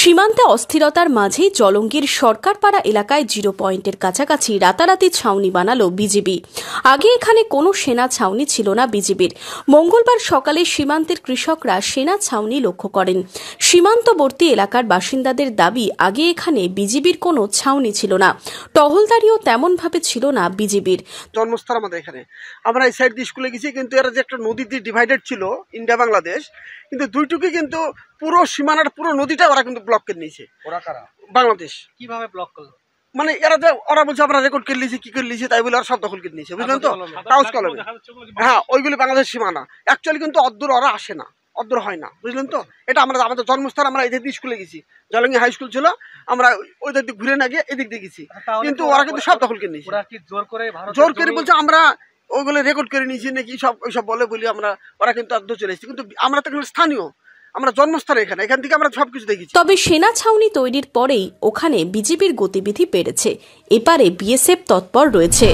সীমান্তে অস্থিরতার মাঝেই জলঙ্গির সরকারপাড়া এলাকায় জিরো পয়েন্টের কাছাকাছি রাতারাতি ছাউনি বানালো বিজেপি। আগে এখানে কোনো সেনা ছাউনি ছিল না বিজেপির। মঙ্গলবার সকালে সীমান্তের কৃষকরা সেনা ছাউনি লক্ষ্য করেন। সীমান্তবর্তী এলাকার বাসিন্দাদের দাবি, আগে এখানে বিজেপির কোনো ছাউনি ছিল না, টহলদারিও তেমনভাবে ছিল না বিজেপির। জন্মস্থান আমাদের এখানে, আমরা এই সাইড দিয়ে স্কুলে গেছি, কিন্তু এরা যে একটা নদী দিয়ে ডিভাইডেড ছিল ইন্ডিয়া বাংলাদেশ, কিন্তু দুইটুকুই কিন্তু পুরো সীমানার পুরো নদীটা ওরা কিন্তু ব্লক করে নিয়েছে। ওরা কারা? বাংলাদেশ। কিভাবে ব্লক করলো? মানে এরা যে ওরা বলছে আমরা রেকর্ড করে নিয়েছি, কি করে নিয়েছে তাই বলে ওরা সব দখল করে নিয়েছে, বুঝলেন তো? কাগজ কলমে, হ্যাঁ, ওইগুলি বাংলাদেশ সীমানা। অ্যাকচুয়ালি কিন্তু অদ্দূর ওরা আসে না, অদ্দূর হয় না, বুঝলেন তো? এটা আমরা আমাদের জন্মস্থান, আমরা এদিক দিয়ে স্কুলে গেছি, জলঙ্গি হাই স্কুল ছিল, আমরা ওই দিক দিয়ে ঘুরে না গিয়ে এদিক দিয়ে গেছি, কিন্তু ওরা কিন্তু সব দখল করে নিয়েছে। জোর করে বলছে আমরা ওইগুলো রেকর্ড করে নিয়েছি নাকি সব ওইসব বলি আমরা, ওরা কিন্তু একদম চলে এসেছে, কিন্তু আমরা তো স্থানীয়, আমরা জন্মস্থান এখান থেকে আমরা সবকিছু দেখেছি। তবে সেনা ছাউনি তৈরির পরেই ওখানে বিজেপির গতিবিধি বেড়েছে। এপারে বিএসএফ তৎপর রয়েছে।